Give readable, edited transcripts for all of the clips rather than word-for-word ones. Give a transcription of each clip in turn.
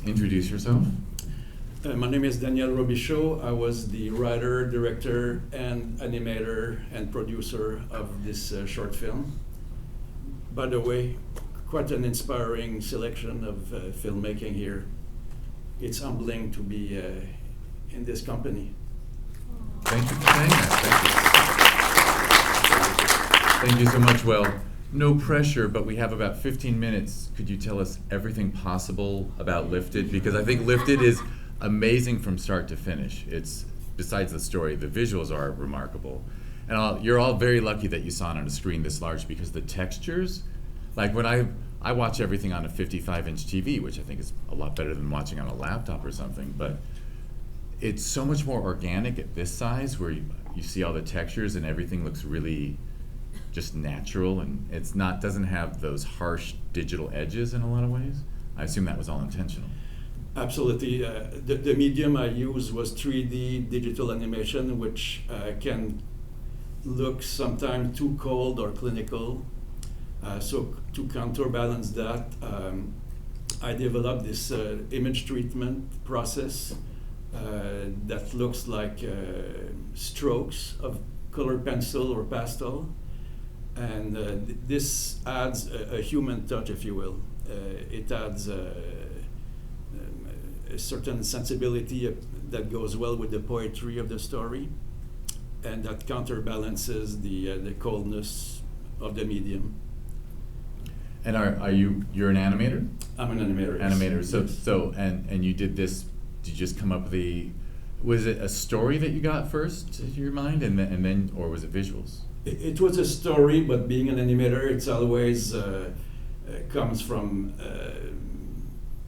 introduce yourself. My name is Daniel Robichaud. I was the writer, director, and animator and producer of this short film. By the way, quite an inspiring selection of filmmaking here. It's humbling to be in this company. Thank you for saying that. Thank you. Thank you so much. Well, no pressure, but we have about 15 minutes. Could you tell us everything possible about Lifted? Because I think Lifted is amazing from start to finish. It's, besides the story, the visuals are remarkable. And you're all very lucky that you saw it on a screen this large, because the textures, like when I watch everything on a 55-inch TV, which I think is a lot better than watching on a laptop or something, but it's so much more organic at this size, where you see all the textures and everything looks really just natural, and doesn't have those harsh digital edges in a lot of ways. I assume that was all intentional. Absolutely. The medium I used was 3D digital animation, which can look sometimes too cold or clinical. So to counterbalance that, I developed this image treatment process that looks like strokes of colored pencil or pastel. And this adds a human touch, if you will. It adds a certain sensibility that goes well with the poetry of the story, and that counterbalances the coldness of the medium. And you're an animator? I'm an animator. Animator. Yes. So and you did this. Did you just come up with was it a story that you got first to your mind, and then, or was it visuals? It was a story, but being an animator, it's always comes from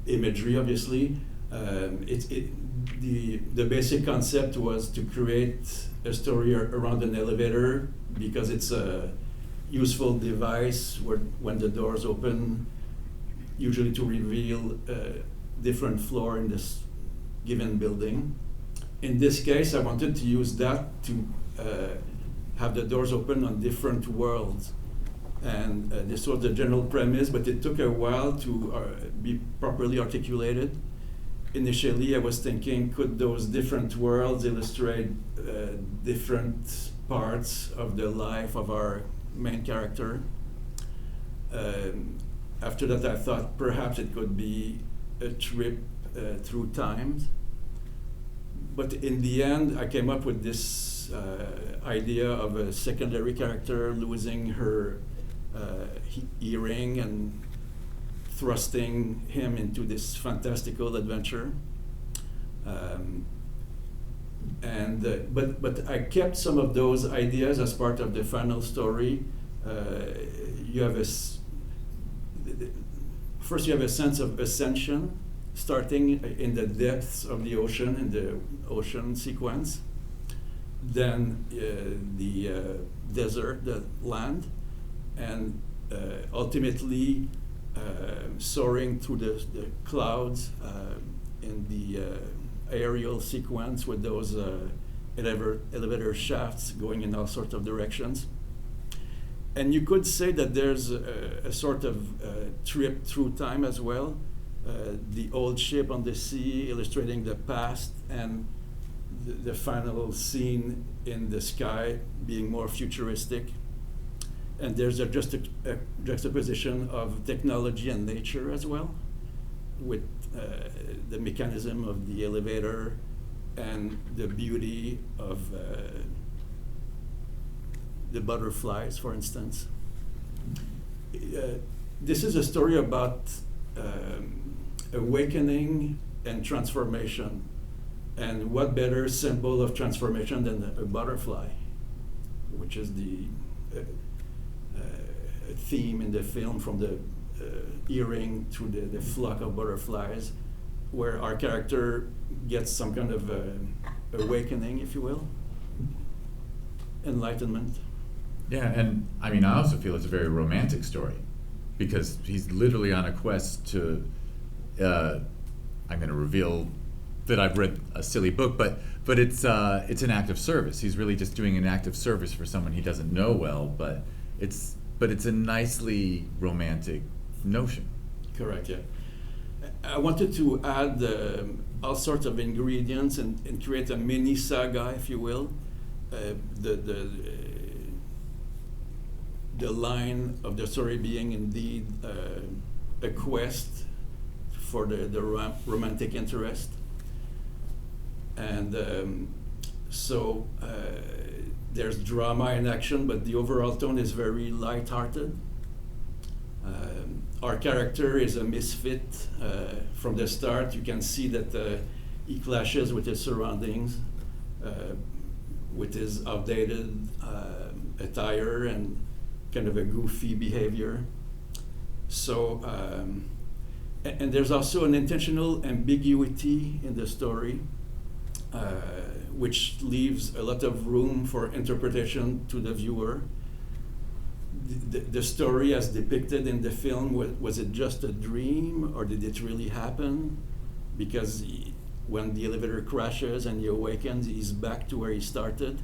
imagery, obviously. The basic concept was to create a story around an elevator, because it's a useful device when the doors open, usually to reveal a different floor in this given building. In this case, I wanted to use that to have the doors open on different worlds. And this was the general premise, but it took a while to be properly articulated. Initially, I was thinking, could those different worlds illustrate different parts of the life of our main character? After that, I thought perhaps it could be a trip through time. But in the end, I came up with this idea of a secondary character losing her earring and thrusting him into this fantastical adventure. But I kept some of those ideas as part of the final story. You have first you have a sense of ascension, starting in the depths of the ocean, in the ocean sequence. Then the desert, the land, and ultimately soaring through the clouds in the aerial sequence with those elevator shafts going in all sorts of directions. And you could say that there's a sort of trip through time as well. The old ship on the sea illustrating the past, and the final scene in the sky being more futuristic. And there's a juxtaposition of technology and nature as well, with the mechanism of the elevator and the beauty of the butterflies, for instance. This is a story about awakening and transformation. And what better symbol of transformation than a butterfly, which is the theme in the film, from the earring to the flock of butterflies, where our character gets some kind of awakening, if you will, enlightenment. Yeah, and I mean, I also feel it's a very romantic story, because he's literally on a quest to, I'm going to reveal that I've read a silly book, but it's an act of service. He's really just doing an act of service for someone he doesn't know well, but it's a nicely romantic notion. Correct, yeah. I wanted to add all sorts of ingredients and create a mini saga, if you will. The line of the story being indeed a quest for the romantic interest. And so there's drama and action, but the overall tone is very light-hearted. Our character is a misfit from the start. You can see that he clashes with his surroundings, with his outdated attire and kind of a goofy behavior. So, and there's also an intentional ambiguity in the story, which leaves a lot of room for interpretation to the viewer. The story as depicted in the film, was it just a dream or did it really happen? Because when the elevator crashes and he awakens, he's back to where he started.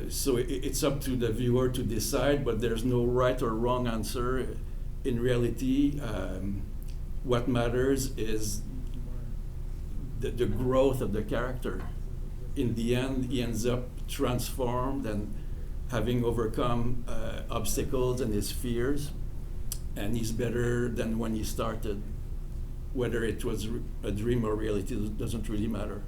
So it's up to the viewer to decide, but there's no right or wrong answer. In reality, what matters is the growth of the character. In the end, he ends up transformed and having overcome obstacles and his fears, and he's better than when he started. Whether it was a dream or reality doesn't really matter.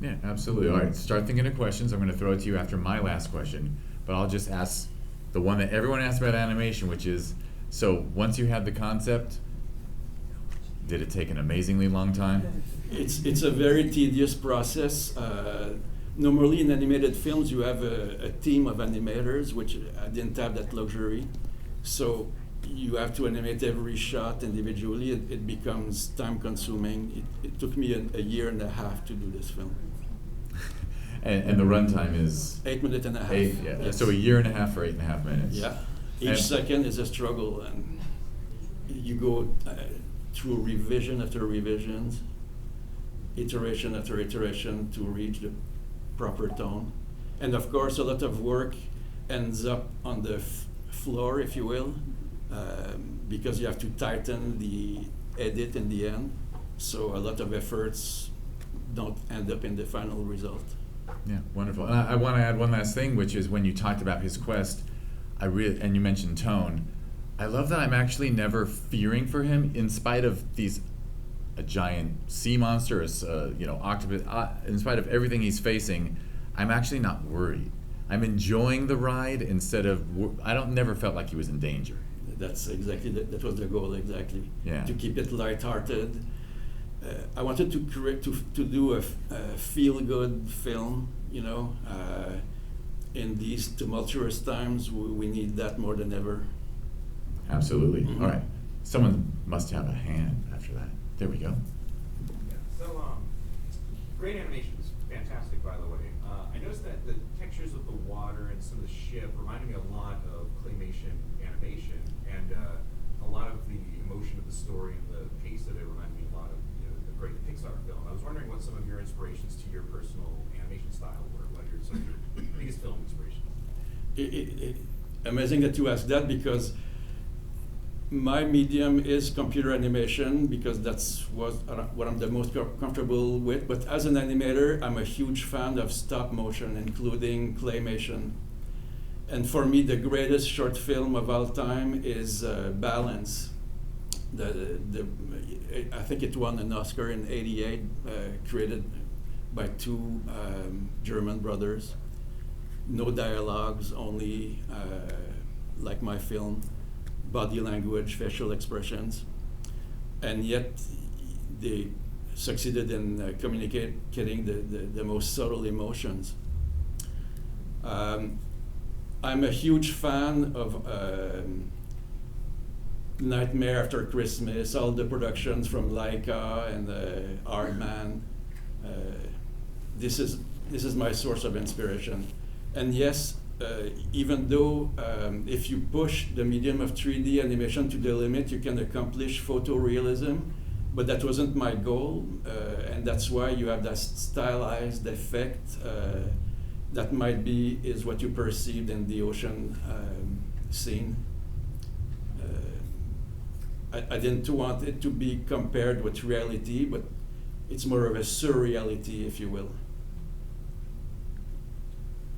Yeah, absolutely. All right, start thinking of questions. I'm going to throw it to you after my last question, but I'll just ask the one that everyone asks about animation, which is, so once you had the concept, did it take an amazingly long time? It's a very tedious process. Normally in animated films you have a team of animators, which I didn't have that luxury. So you have to animate every shot individually. It becomes time consuming. It took me a year and a half to do this film. And the runtime is? 8 minutes and a half. Yeah. Yes. So a year and a half for 8.5 minutes. Yeah. Each second is a struggle, and you go through revision after revisions, iteration after iteration to reach the proper tone. And of course, a lot of work ends up on the floor, if you will, because you have to tighten the edit in the end. So a lot of efforts don't end up in the final result. Yeah, wonderful. And I want to add one last thing, which is when you talked about his quest, and you mentioned tone, I love that I'm actually never fearing for him, in spite of a giant sea monster, octopus, in spite of everything he's facing, I'm actually not worried. I'm enjoying the ride instead of, never felt like he was in danger. That's exactly, that was the goal, exactly. Yeah. To keep it lighthearted. I wanted to do a feel-good film, in these tumultuous times, we need that more than ever. Absolutely. Mm-hmm. All right. Someone must have a hand after that. There we go. Yeah. So, great animation is fantastic, by the way. I noticed that the textures of the water and some of the ship reminded me a lot of claymation animation, and a lot of the emotion of the story and the pace of it reminded me a lot of a great Pixar film. I was wondering what some of your inspirations to your personal animation style were. What are some of your biggest film inspirations? Amazing that you asked that, because my medium is computer animation, because that's what I'm the most comfortable with. But as an animator, I'm a huge fan of stop motion, including claymation. And for me, the greatest short film of all time is Balance. I think it won an Oscar in '88, created by two German brothers. No dialogues, only like my film, body language, facial expressions, and yet they succeeded in communicating the most subtle emotions. I'm a huge fan of Nightmare After Christmas, all the productions from Laika and Aardman. This is my source of inspiration. And yes, even though if you push the medium of 3D animation to the limit, you can accomplish photorealism, but that wasn't my goal, and that's why you have that stylized effect that is what you perceived in the ocean scene. I didn't want it to be compared with reality, but it's more of a surreality, if you will.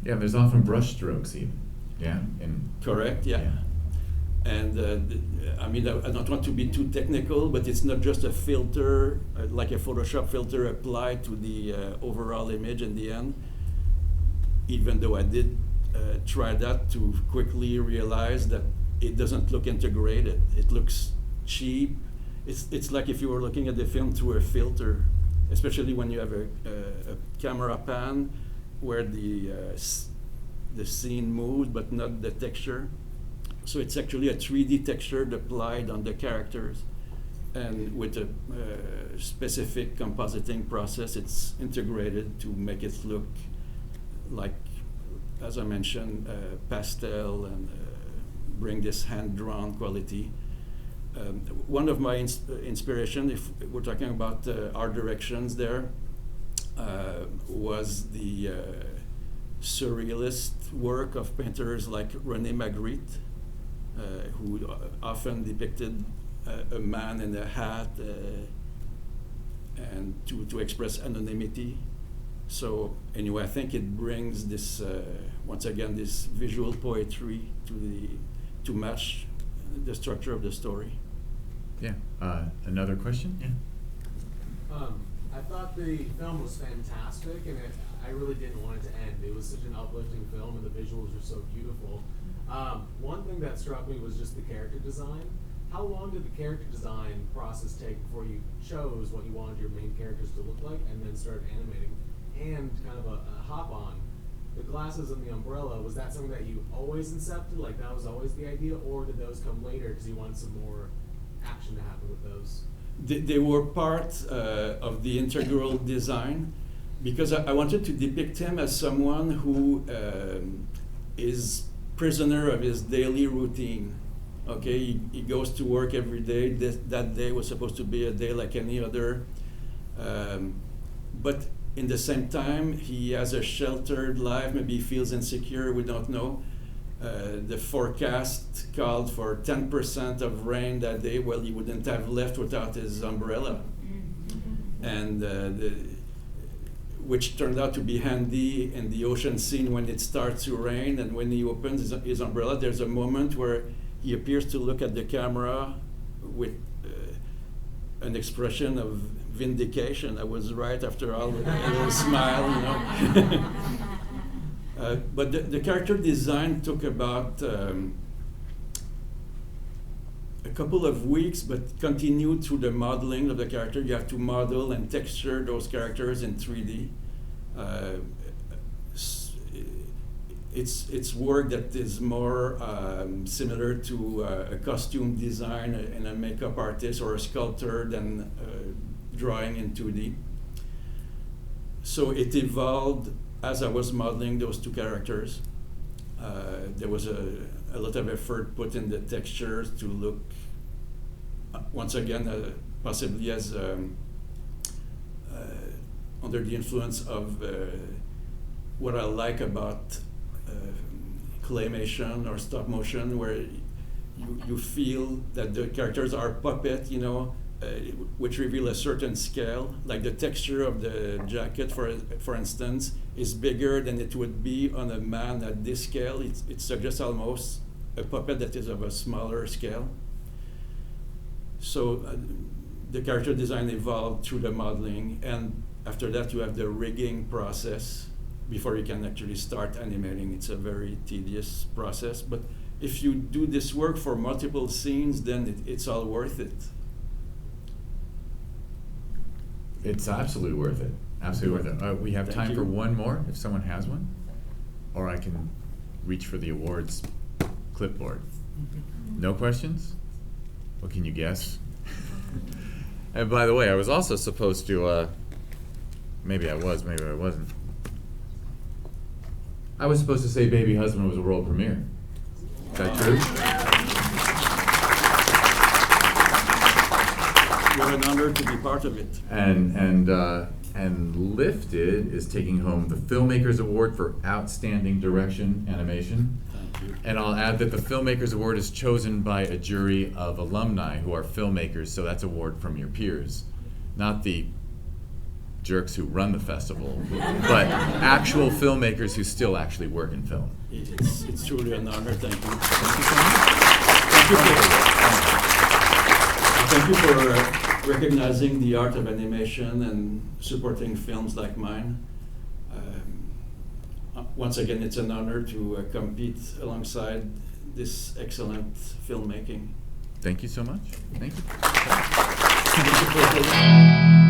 Yeah, there's often brush strokes even. Yeah. And Correct, yeah. And I mean, I don't want to be too technical, but it's not just a filter, like a Photoshop filter applied to the overall image in the end. Even though I did try that, to quickly realize that it doesn't look integrated. It looks cheap. It's like if you were looking at the film through a filter, especially when you have a camera pan where the scene moves but not the texture. So it's actually a 3D texture applied on the characters, and with a specific compositing process, it's integrated to make it look like, as I mentioned, pastel, and bring this hand-drawn quality. One of my inspiration, if we're talking about art directions there, was the surrealist work of painters like René Magritte, who often depicted a man in a hat and to express anonymity. So anyway, I think it brings this once again this visual poetry to match the structure of the story. Yeah. Another question? Yeah. I thought the film was fantastic, and I really didn't want it to end. It was such an uplifting film, and the visuals were so beautiful. One thing that struck me was just the character design. How long did the character design process take before you chose what you wanted your main characters to look like, and then started animating? And kind of a hop on, the glasses and the umbrella, was that something that you always incepted, like that was always the idea, or did those come later because you wanted some more action to happen with those? They were part of the integral design, because I wanted to depict him as someone who is prisoner of his daily routine. Okay, he goes to work every day. That day was supposed to be a day like any other, but in the same time, he has a sheltered life. Maybe he feels insecure. We don't know. The forecast called for 10% of rain that day. Well, he wouldn't have left without his umbrella, and which turned out to be handy in the ocean scene when it starts to rain. And when he opens his umbrella, there's a moment where he appears to look at the camera with an expression of vindication. I was right after all, with a little smile, you know. But the character design took about a couple of weeks, but continued through the modeling of the character. You have to model and texture those characters in 3D. It's work that is more similar to a costume design and a makeup artist or a sculptor than drawing in 2D. So it evolved as I was modeling those two characters. There was a lot of effort put in the textures to look, once again, possibly as under the influence of what I like about claymation or stop motion, where you feel that the characters are puppet, you know, which reveal a certain scale. Like the texture of the jacket, for instance, is bigger than it would be on a man at this scale. It suggests almost a puppet that is of a smaller scale. So the character design evolved through the modeling, and after that you have the rigging process before you can actually start animating. It's a very tedious process, but if you do this work for multiple scenes, then it's all worth it. It's absolutely worth it. Absolutely worth it. We have Thank time you. for one more, if someone has one. Or I can reach for the awards clipboard. No questions? Well, can you guess? And by the way, I was also supposed to, maybe I was, maybe I wasn't. I was supposed to say Baby Husband was a world premiere. Is that true? You're an honor to be part of it. And And Lifted is taking home the Filmmakers Award for Outstanding Direction Animation. Thank you. And I'll add that the Filmmakers Award is chosen by a jury of alumni who are filmmakers, so that's award from your peers, not the jerks who run the festival, but actual filmmakers who still actually work in film. It's truly an honor. Thank you. Thank you for recognizing the art of animation and supporting films like mine. Once again, it's an honor to compete alongside this excellent filmmaking. Thank you so much. Thank you. Thank you for